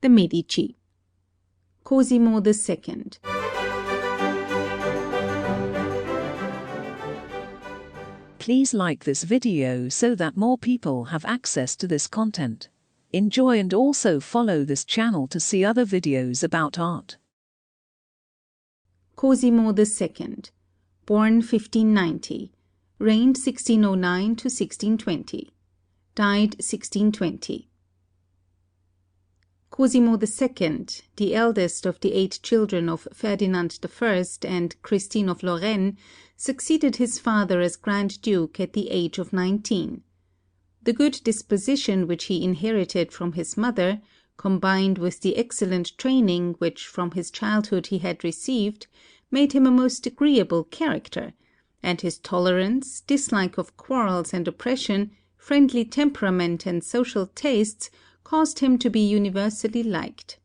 the Medici. Cosimo II. Please like this video so that more people have access to this content. Enjoy and also follow this channel to see other videos about art. Cosimo II. Born 1590. Reigned 1609 to 1620. Died 1620. Cosimo II, the eldest of the 8 children of Ferdinand I and Christine of Lorraine, succeeded his father as Grand Duke at the age of 19. The good disposition which he inherited from his mother, combined with the excellent training which from his childhood he had received, made him a most agreeable character, and his tolerance, dislike of quarrels and oppression, friendly temperament and social tastes caused him to be universally liked.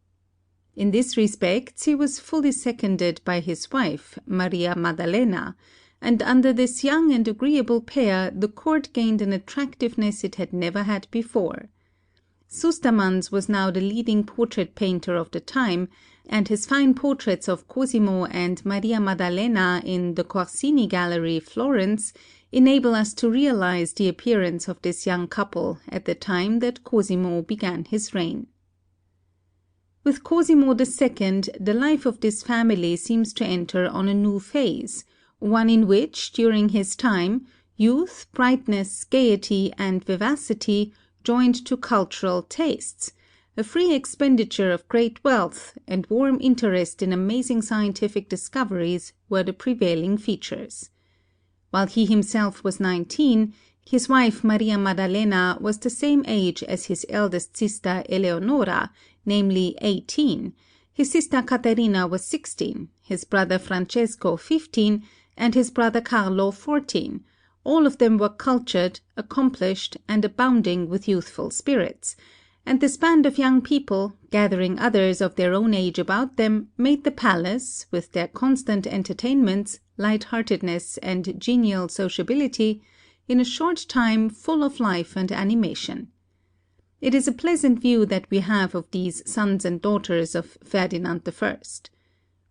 In this respect he was fully seconded by his wife, Maria Maddalena, and under this young and agreeable pair the court gained an attractiveness it had never had before. Sustermans was now the leading portrait painter of the time, and his fine portraits of Cosimo and Maria Maddalena in the Corsini Gallery, Florence, enable us to realize the appearance of this young couple at the time that Cosimo began his reign. With Cosimo II, the life of this family seems to enter on a new phase, one in which, during his time, youth, brightness, gaiety, and vivacity joined to cultural tastes, a free expenditure of great wealth, and warm interest in amazing scientific discoveries were the prevailing features. While he himself was 19, his wife Maria Maddalena was the same age as his eldest sister Eleonora, namely 18, his sister Caterina was 16, his brother Francesco 15, and his brother Carlo 14. All of them were cultured, accomplished, and abounding with youthful spirits, and this band of young people, gathering others of their own age about them, made the palace, with their constant entertainments, light-heartedness, and genial sociability, in a short time full of life and animation. It is a pleasant view that we have of these sons and daughters of Ferdinand I.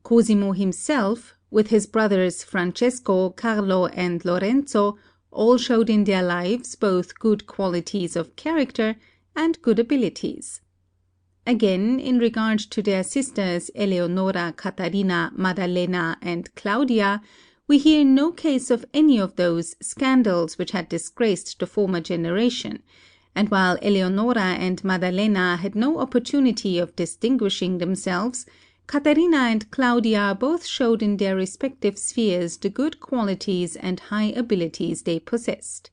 Cosimo himself, with his brothers Francesco, Carlo, and Lorenzo, all showed in their lives both good qualities of character and good abilities. Again, in regard to their sisters Eleonora, Catarina, Maddalena, and Claudia, we hear no case of any of those scandals which had disgraced the former generation, and while Eleonora and Maddalena had no opportunity of distinguishing themselves, Catarina and Claudia both showed in their respective spheres the good qualities and high abilities they possessed.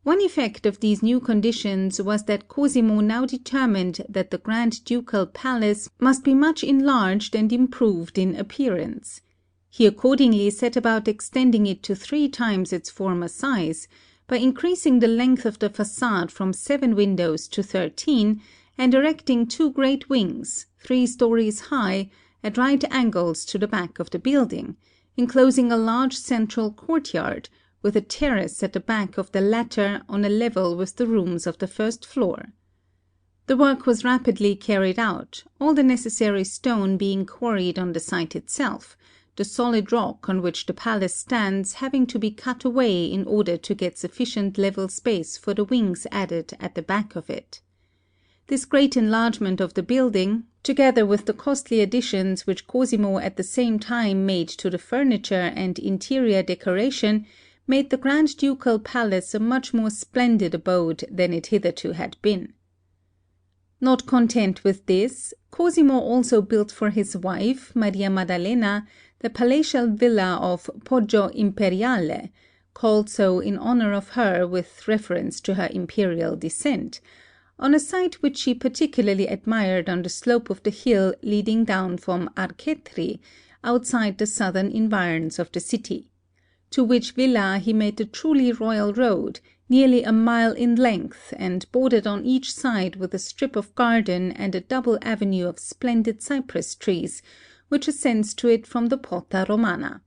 One effect of these new conditions was that Cosimo now determined that the Grand Ducal Palace must be much enlarged and improved in appearance. He accordingly set about extending it to 3 times its former size, by increasing the length of the façade from 7 windows to 13, and erecting 2 great wings, 3 stories high, at right angles to the back of the building, enclosing a large central courtyard, with a terrace at the back of the latter on a level with the rooms of the first floor. The work was rapidly carried out, all the necessary stone being quarried on the site itself, the solid rock on which the palace stands having to be cut away in order to get sufficient level space for the wings added at the back of it. This great enlargement of the building, together with the costly additions which Cosimo at the same time made to the furniture and interior decoration, made the Grand Ducal Palace a much more splendid abode than it hitherto had been. Not content with this, Cosimo also built for his wife, Maria Maddalena, the palatial villa of Poggio Imperiale, called so in honor of her with reference to her imperial descent, on a site which she particularly admired on the slope of the hill leading down from Arcetri, outside the southern environs of the city. To which villa he made the truly royal road, nearly a mile in length, and bordered on each side with a strip of garden and a double avenue of splendid cypress trees, which ascends to it from the Porta Romana.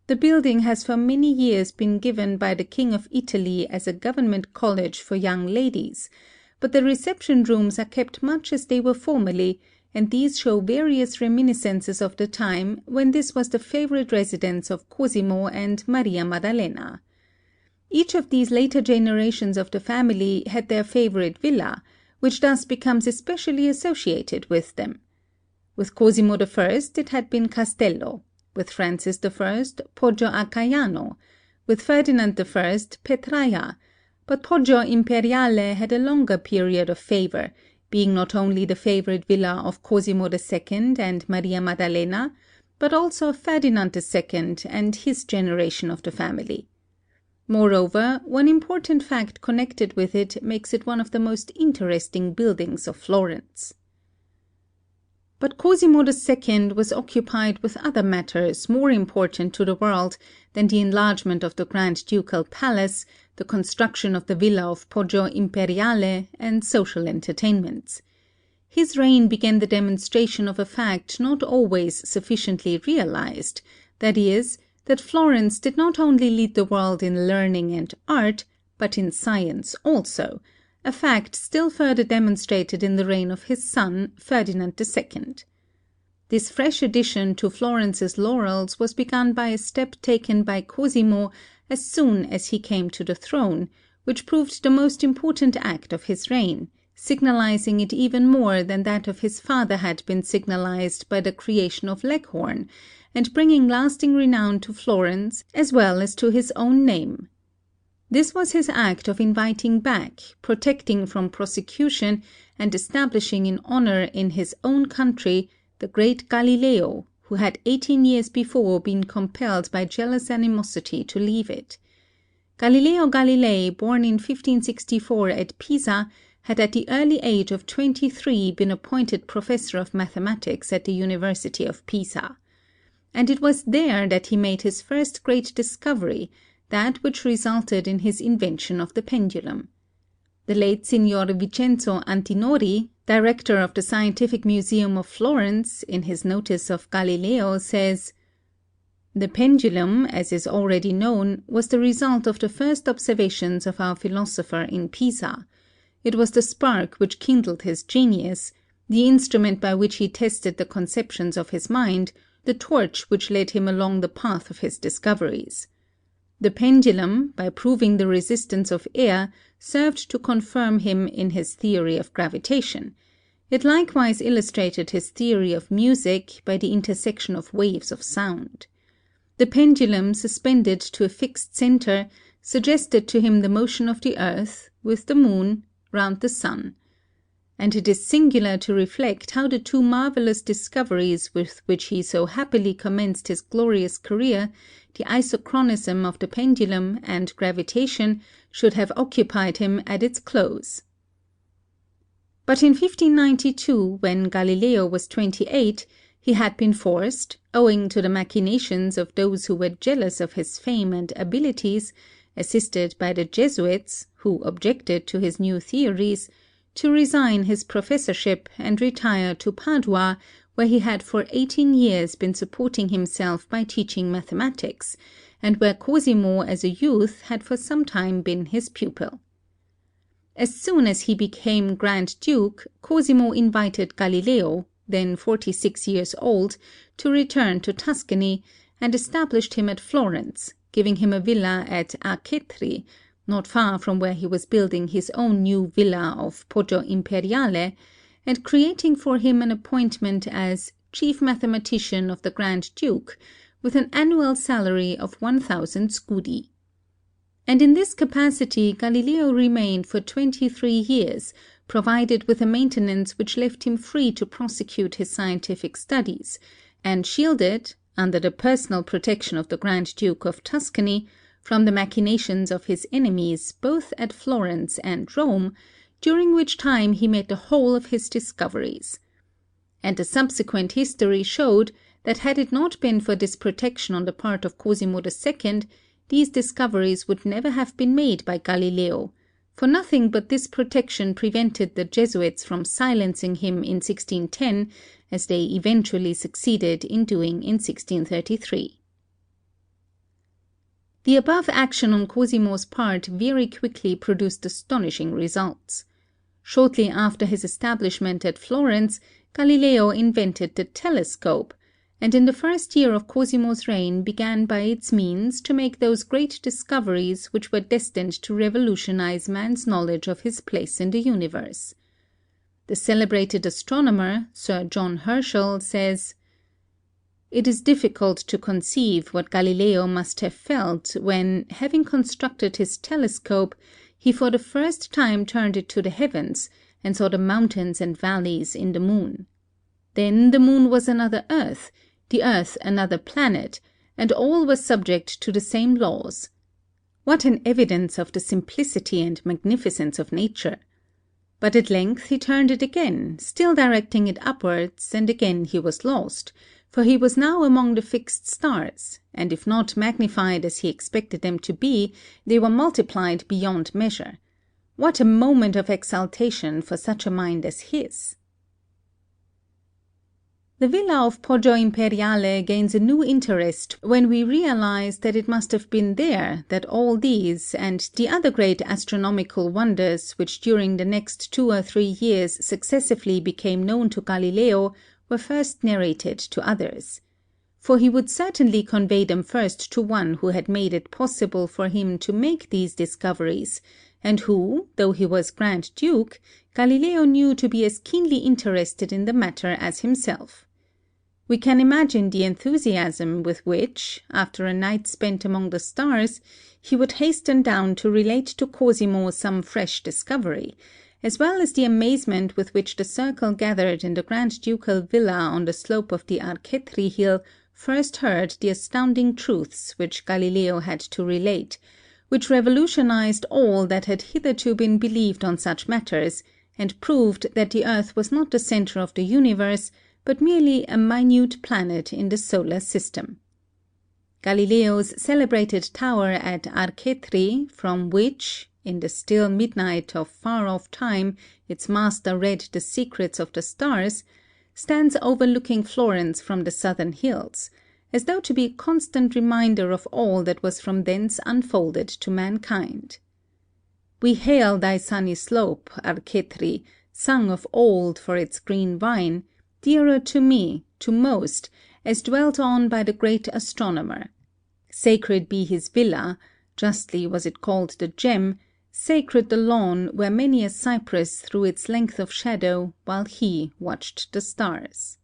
The building has for many years been given by the King of Italy as a government college for young ladies, but the reception rooms are kept much as they were formerly, and these show various reminiscences of the time when this was the favorite residence of Cosimo and Maria Maddalena. Each of these later generations of the family had their favorite villa, which thus becomes especially associated with them. With Cosimo I, it had been Castello; with Francis I, Poggio a Caiano; with Ferdinand I, Petraia, but Poggio Imperiale had a longer period of favor, being not only the favorite villa of Cosimo II and Maria Maddalena, but also of Ferdinand II and his generation of the family. Moreover, one important fact connected with it makes it one of the most interesting buildings of Florence. But Cosimo II was occupied with other matters more important to the world than the enlargement of the Grand Ducal Palace, the construction of the villa of Poggio Imperiale, and social entertainments. His reign began the demonstration of a fact not always sufficiently realized, that is, that Florence did not only lead the world in learning and art, but in science also, a fact still further demonstrated in the reign of his son, Ferdinand II. This fresh addition to Florence's laurels was begun by a step taken by Cosimo as soon as he came to the throne, which proved the most important act of his reign, signalizing it even more than that of his father had been signalized by the creation of Leghorn, and bringing lasting renown to Florence as well as to his own name. This was his act of inviting back, protecting from prosecution, and establishing in honor in his own country the great Galileo, who had 18 years before been compelled by jealous animosity to leave it. Galileo Galilei, born in 1564 at Pisa, had at the early age of 23 been appointed professor of mathematics at the University of Pisa. And it was there that he made his first great discovery, that which resulted in his invention of the pendulum. The late Signor Vincenzo Antinori, director of the Scientific Museum of Florence, in his notice of Galileo says, "The pendulum, as is already known, was the result of the first observations of our philosopher in Pisa. It was the spark which kindled his genius, the instrument by which he tested the conceptions of his mind, the torch which led him along the path of his discoveries. The pendulum, by proving the resistance of air, served to confirm him in his theory of gravitation. It likewise illustrated his theory of music by the intersection of waves of sound. The pendulum, suspended to a fixed center, suggested to him the motion of the earth, with the moon, round the sun. And it is singular to reflect how the two marvelous discoveries with which he so happily commenced his glorious career, the isochronism of the pendulum and gravitation, should have occupied him at its close." But in 1592, when Galileo was 28, he had been forced, owing to the machinations of those who were jealous of his fame and abilities, assisted by the Jesuits, who objected to his new theories, to resign his professorship and retire to Padua, where he had for 18 years been supporting himself by teaching mathematics, and where Cosimo as a youth had for some time been his pupil. As soon as he became Grand Duke, Cosimo invited Galileo, then 46 years old, to return to Tuscany, and established him at Florence, giving him a villa at Arcetri, not far from where he was building his own new villa of Poggio Imperiale, and creating for him an appointment as chief mathematician of the Grand Duke, with an annual salary of 1,000 scudi. And in this capacity Galileo remained for 23 years, provided with a maintenance which left him free to prosecute his scientific studies, and shielded, under the personal protection of the Grand Duke of Tuscany, from the machinations of his enemies both at Florence and Rome, during which time he made the whole of his discoveries. And the subsequent history showed that had it not been for this protection on the part of Cosimo II, these discoveries would never have been made by Galileo, for nothing but this protection prevented the Jesuits from silencing him in 1610, as they eventually succeeded in doing in 1633. The above action on Cosimo's part very quickly produced astonishing results. Shortly after his establishment at Florence, Galileo invented the telescope, and in the first year of Cosimo's reign began by its means to make those great discoveries which were destined to revolutionize man's knowledge of his place in the universe. The celebrated astronomer, Sir John Herschel, says, "It is difficult to conceive what Galileo must have felt when, having constructed his telescope, he for the first time turned it to the heavens, and saw the mountains and valleys in the moon. Then the moon was another earth, the earth another planet, and all were subject to the same laws. What an evidence of the simplicity and magnificence of nature! But at length he turned it again, still directing it upwards, and again he was lost, for he was now among the fixed stars, and if not magnified as he expected them to be, they were multiplied beyond measure. What a moment of exaltation for such a mind as his!" The villa of Poggio Imperiale gains a new interest when we realize that it must have been there that all these and the other great astronomical wonders which during the next 2 or 3 years successively became known to Galileo were first narrated to others. For he would certainly convey them first to one who had made it possible for him to make these discoveries, and who, though he was Grand Duke, Galileo knew to be as keenly interested in the matter as himself. We can imagine the enthusiasm with which, after a night spent among the stars, he would hasten down to relate to Cosimo some fresh discovery, as well as the amazement with which the circle gathered in the Grand Ducal villa on the slope of the Arcetri hill first heard the astounding truths which Galileo had to relate, which revolutionized all that had hitherto been believed on such matters, and proved that the earth was not the center of the universe, but merely a minute planet in the solar system. Galileo's celebrated tower at Arcetri, from which, in the still midnight of far-off time, its master read the secrets of the stars, stands overlooking Florence from the southern hills, as though to be a constant reminder of all that was from thence unfolded to mankind. "We hail thy sunny slope, Arcetri, sung of old for its green vine, dearer to me, to most, as dwelt on by the great astronomer. Sacred be his villa, justly was it called the gem, sacred the lawn where many a cypress threw its length of shadow while he watched the stars."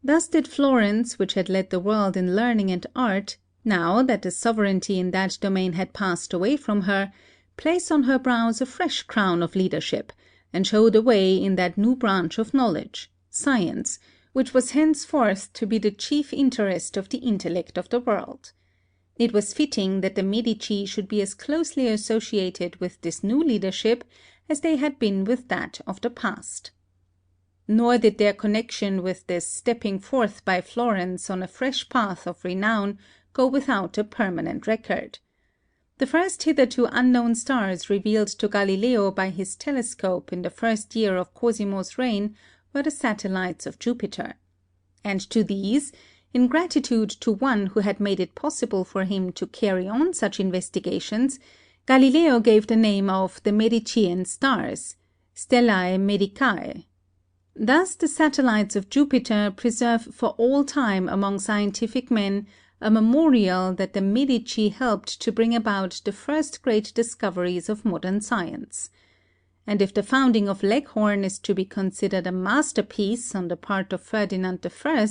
Thus did Florence, which had led the world in learning and art, now that the sovereignty in that domain had passed away from her, place on her brows a fresh crown of leadership, and show the way in that new branch of knowledge, science, which was henceforth to be the chief interest of the intellect of the world. It was fitting that the Medici should be as closely associated with this new leadership as they had been with that of the past. Nor did their connection with this stepping forth by Florence on a fresh path of renown go without a permanent record. The first hitherto unknown stars revealed to Galileo by his telescope in the first year of Cosimo's reign were the satellites of Jupiter. And to these, in gratitude to one who had made it possible for him to carry on such investigations, Galileo gave the name of the Medicean stars, Stellae Medicae. Thus the satellites of Jupiter preserve for all time among scientific men a memorial that the Medici helped to bring about the first great discoveries of modern science. And if the founding of Leghorn is to be considered a masterpiece on the part of Ferdinand I,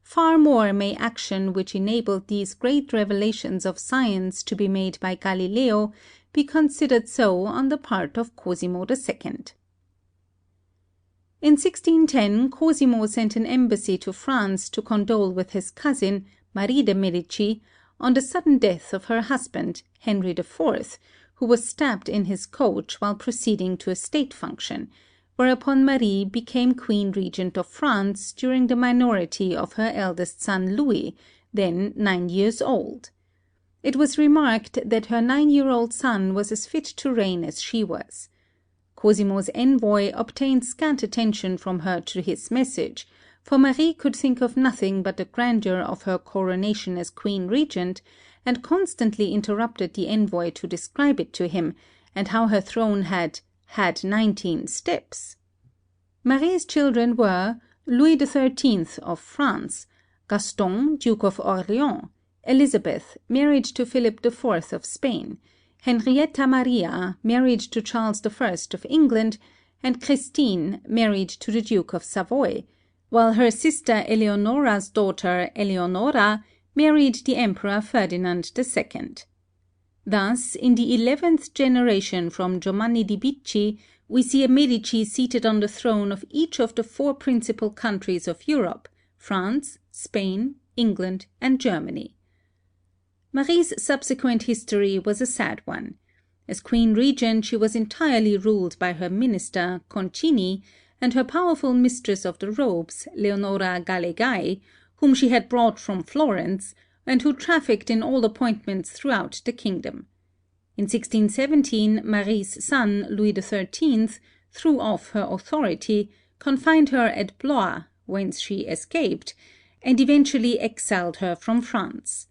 far more may action which enabled these great revelations of science to be made by Galileo be considered so on the part of Cosimo II. In 1610, Cosimo sent an embassy to France to condole with his cousin, Marie de Medici, on the sudden death of her husband, Henry IV, who was stabbed in his coach while proceeding to a state function, whereupon Marie became Queen Regent of France during the minority of her eldest son Louis, then 9 years old. It was remarked that her 9-year-old son was as fit to reign as she was. Cosimo's envoy obtained scant attention from her to his message, for Marie could think of nothing but the grandeur of her coronation as Queen Regent, and constantly interrupted the envoy to describe it to him, and how her throne had had 19 steps. Marie's children were Louis XIII of France, Gaston, Duke of Orleans, Elizabeth, married to Philip IV of Spain, Henrietta Maria, married to Charles I of England, and Christine, married to the Duke of Savoy, while her sister Eleonora's daughter Eleonora married the Emperor Ferdinand II. Thus, in the 11th generation from Giovanni di Bicci, we see a Medici seated on the throne of each of the 4 principal countries of Europe, France, Spain, England, and Germany. Marie's subsequent history was a sad one. As Queen Regent, she was entirely ruled by her minister, Concini, and her powerful mistress of the robes, Leonora Galilei, whom she had brought from Florence, and who trafficked in all appointments throughout the kingdom. In 1617, Marie's son, Louis XIII, threw off her authority, confined her at Blois, whence she escaped, and eventually exiled her from France.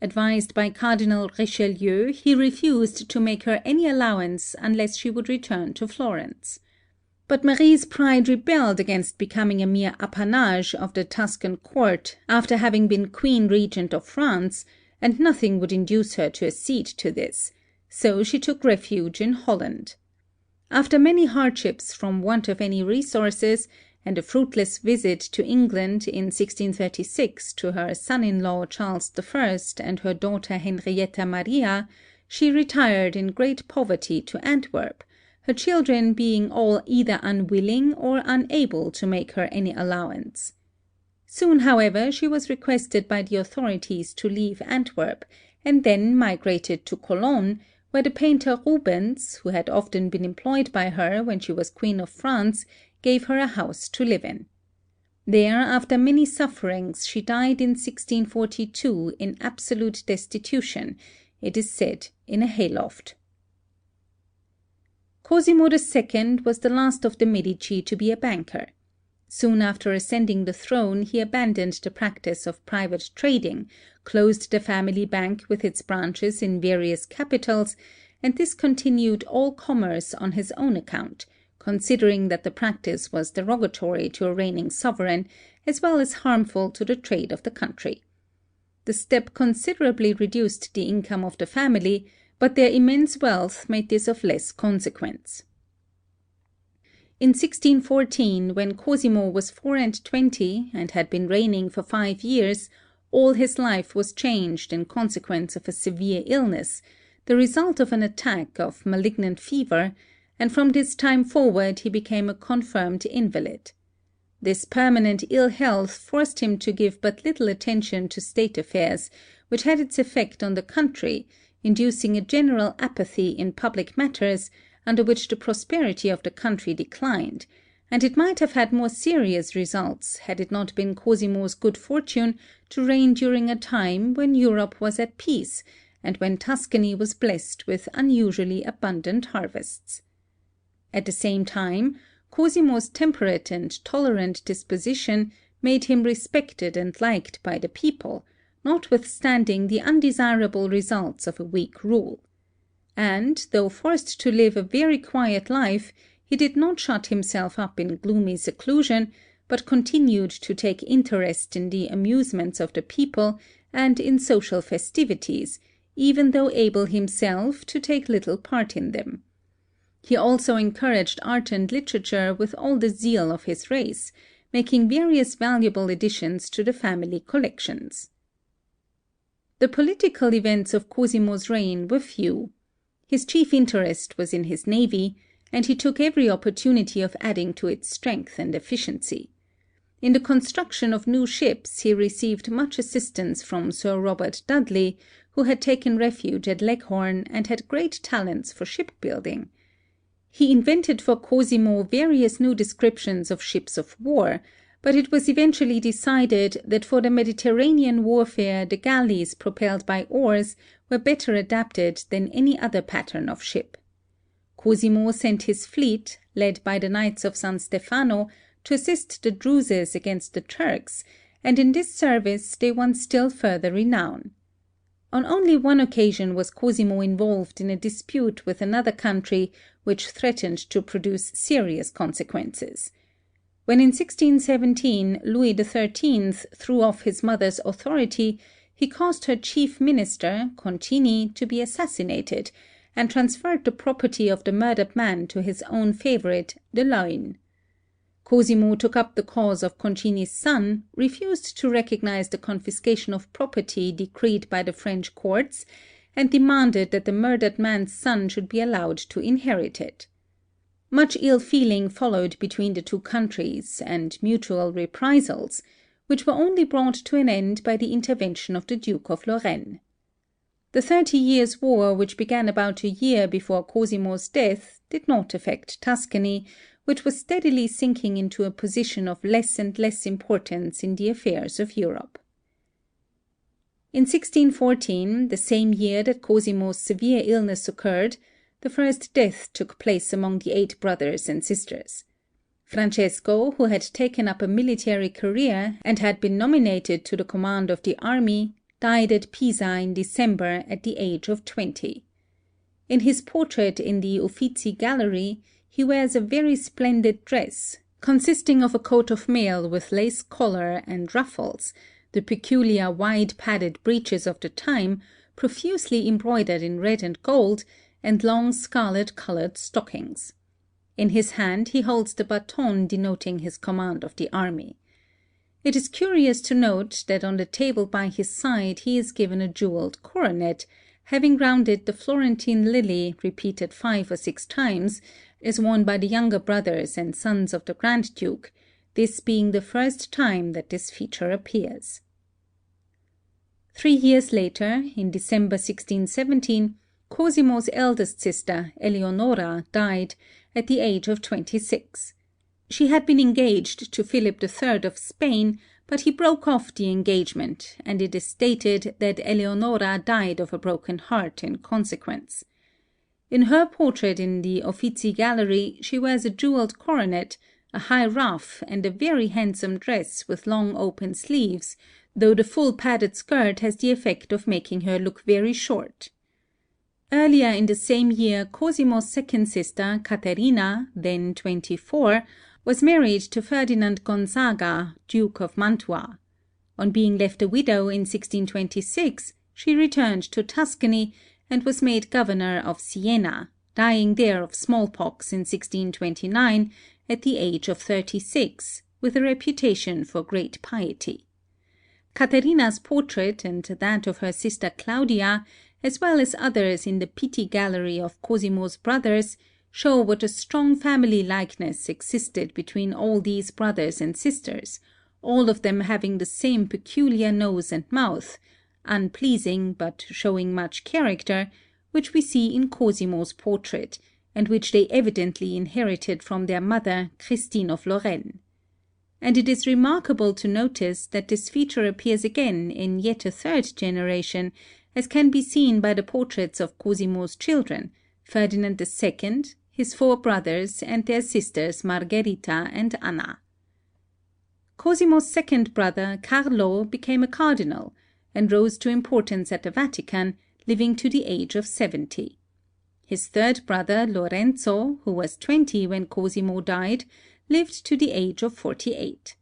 Advised by Cardinal Richelieu, he refused to make her any allowance unless she would return to Florence. But Marie's pride rebelled against becoming a mere appanage of the Tuscan court after having been Queen Regent of France, and nothing would induce her to accede to this, so she took refuge in Holland. After many hardships from want of any resources, and a fruitless visit to England in 1636 to her son-in-law Charles I and her daughter Henrietta Maria, she retired in great poverty to Antwerp, her children being all either unwilling or unable to make her any allowance. Soon, however, she was requested by the authorities to leave Antwerp, and then migrated to Cologne, where the painter Rubens, who had often been employed by her when she was Queen of France, gave her a house to live in. There, after many sufferings, she died in 1642 in absolute destitution, it is said in a hayloft. Cosimo II was the last of the Medici to be a banker. Soon after ascending the throne, he abandoned the practice of private trading, closed the family bank with its branches in various capitals, and discontinued all commerce on his own account, considering that the practice was derogatory to a reigning sovereign, as well as harmful to the trade of the country. The step considerably reduced the income of the family, but their immense wealth made this of less consequence. In 1614, when Cosimo was 24 and had been reigning for 5 years, all his life was changed in consequence of a severe illness, the result of an attack of malignant fever, and from this time forward he became a confirmed invalid. This permanent ill health forced him to give but little attention to state affairs, which had its effect on the country, inducing a general apathy in public matters, under which the prosperity of the country declined, and it might have had more serious results had it not been Cosimo's good fortune to reign during a time when Europe was at peace, and when Tuscany was blessed with unusually abundant harvests. At the same time, Cosimo's temperate and tolerant disposition made him respected and liked by the people, notwithstanding the undesirable results of a weak rule. And, though forced to live a very quiet life, he did not shut himself up in gloomy seclusion, but continued to take interest in the amusements of the people and in social festivities, even though able himself to take little part in them. He also encouraged art and literature with all the zeal of his race, making various valuable additions to the family collections. The political events of Cosimo's reign were few. His chief interest was in his navy, and he took every opportunity of adding to its strength and efficiency. In the construction of new ships he received much assistance from Sir Robert Dudley, who had taken refuge at Leghorn and had great talents for shipbuilding. He invented for Cosimo various new descriptions of ships of war, but it was eventually decided that for the Mediterranean warfare the galleys propelled by oars were better adapted than any other pattern of ship. Cosimo sent his fleet, led by the Knights of San Stefano, to assist the Druses against the Turks, and in this service they won still further renown. On only one occasion was Cosimo involved in a dispute with another country which threatened to produce serious consequences. When in 1617 Louis XIII threw off his mother's authority, he caused her chief minister, Concini, to be assassinated, and transferred the property of the murdered man to his own favorite, de Luynes. Cosimo took up the cause of Concini's son, refused to recognize the confiscation of property decreed by the French courts, and demanded that the murdered man's son should be allowed to inherit it. Much ill feeling followed between the two countries, and mutual reprisals, which were only brought to an end by the intervention of the Duke of Lorraine. The 30 Years' War, which began about a year before Cosimo's death, did not affect Tuscany, which was steadily sinking into a position of less and less importance in the affairs of Europe. In 1614, the same year that Cosimo's severe illness occurred, the first death took place among the 8 brothers and sisters. Francesco, who had taken up a military career and had been nominated to the command of the army, died at Pisa in December at the age of 20. In his portrait in the Uffizi Gallery, he wears a very splendid dress, consisting of a coat of mail with lace collar and ruffles, the peculiar wide padded breeches of the time, profusely embroidered in red and gold, and long scarlet-colored stockings. In his hand he holds the baton denoting his command of the army. It is curious to note that on the table by his side he is given a jeweled coronet, having round it the Florentine lily repeated 5 or 6 times, as worn by the younger brothers and sons of the Grand Duke, this being the first time that this feature appears. 3 years later, in December 1617, Cosimo's eldest sister, Eleonora, died at the age of 26. She had been engaged to Philip III of Spain, but he broke off the engagement, and it is stated that Eleonora died of a broken heart in consequence. In her portrait in the Uffizi Gallery she wears a jeweled coronet, a high ruff, and a very handsome dress with long open sleeves, though the full padded skirt has the effect of making her look very short. Earlier in the same year Cosimo's second sister, Caterina, then 24, was married to Ferdinand Gonzaga, Duke of Mantua. On being left a widow in 1626, she returned to Tuscany and was made governor of Siena, dying there of smallpox in 1629 at the age of 36, with a reputation for great piety. Caterina's portrait and that of her sister Claudia, as well as others in the Pitti Gallery of Cosimo's brothers, show what a strong family likeness existed between all these brothers and sisters, all of them having the same peculiar nose and mouth, unpleasing but showing much character, which we see in Cosimo's portrait, and which they evidently inherited from their mother, Christine of Lorraine. And it is remarkable to notice that this feature appears again in yet a 3rd generation, as can be seen by the portraits of Cosimo's children, Ferdinand II, his 4 brothers, and their sisters Margherita and Anna. Cosimo's second brother, Carlo, became a cardinal, and rose to importance at the Vatican, living to the age of 70. His third brother, Lorenzo, who was 20 when Cosimo died, lived to the age of 48.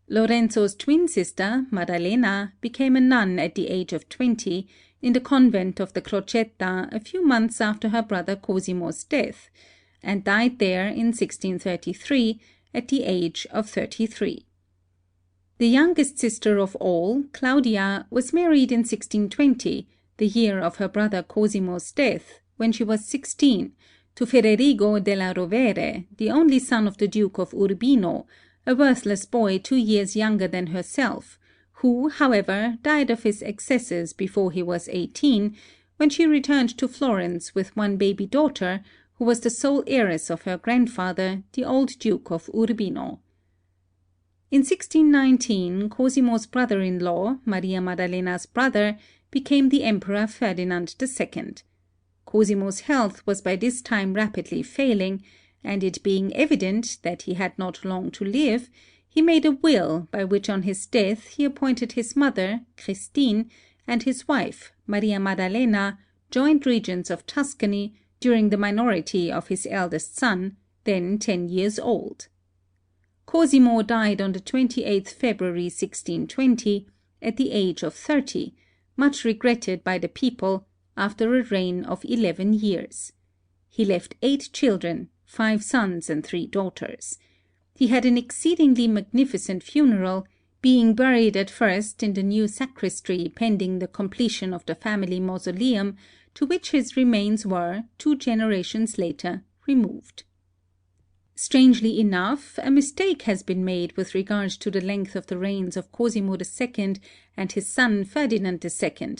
Lorenzo's twin sister, Maddalena, became a nun at the age of 20 in the convent of the Crocetta a few months after her brother Cosimo's death, and died there in 1633 at the age of 33. The youngest sister of all, Claudia, was married in 1620, the year of her brother Cosimo's death, when she was 16, to Federigo della Rovere, the only son of the Duke of Urbino, a worthless boy 2 years younger than herself, who, however, died of his excesses before he was 18, when she returned to Florence with one baby daughter, who was the sole heiress of her grandfather, the old Duke of Urbino. In 1619, Cosimo's brother-in-law, Maria Maddalena's brother, became the Emperor Ferdinand II. Cosimo's health was by this time rapidly failing, and it being evident that he had not long to live, he made a will by which on his death he appointed his mother, Christine, and his wife, Maria Maddalena, joint regents of Tuscany, during the minority of his eldest son, then 10 years old. Cosimo died on the 28th February 1620, at the age of 30, much regretted by the people, after a reign of 11 years. He left 8 children, 5 sons and 3 daughters. He had an exceedingly magnificent funeral, being buried at first in the new sacristy pending the completion of the family mausoleum, to which his remains were, 2 generations later, removed. Strangely enough, a mistake has been made with regard to the length of the reigns of Cosimo II and his son Ferdinand II,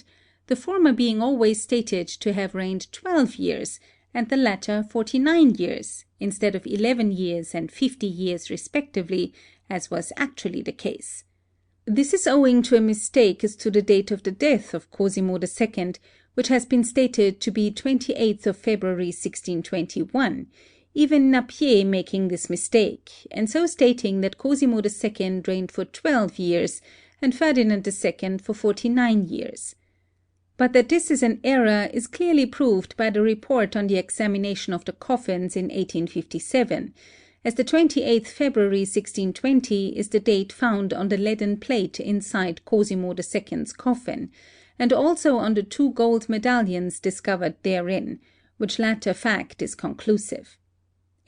the former being always stated to have reigned 12 years, and the latter 49 years, instead of 11 years and 50 years respectively, as was actually the case. This is owing to a mistake as to the date of the death of Cosimo II, which has been stated to be 28th of February 1621, even Napier making this mistake, and so stating that Cosimo II reigned for 12 years, and Ferdinand II for 49 years. But that this is an error is clearly proved by the report on the examination of the coffins in 1857, as the 28th February 1620 is the date found on the leaden plate inside Cosimo II's coffin, and also on the 2 gold medallions discovered therein, which latter fact is conclusive.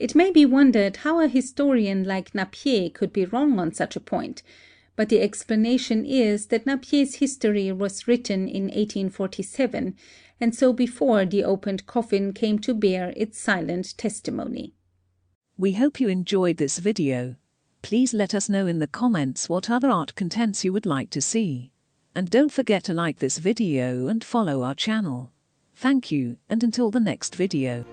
It may be wondered how a historian like Napier could be wrong on such a point, but the explanation is that Napier's history was written in 1847, and so before the opened coffin came to bear its silent testimony. We hope you enjoyed this video. Please let us know in the comments what other art contents you would like to see. And don't forget to like this video and follow our channel. Thank you, and until the next video.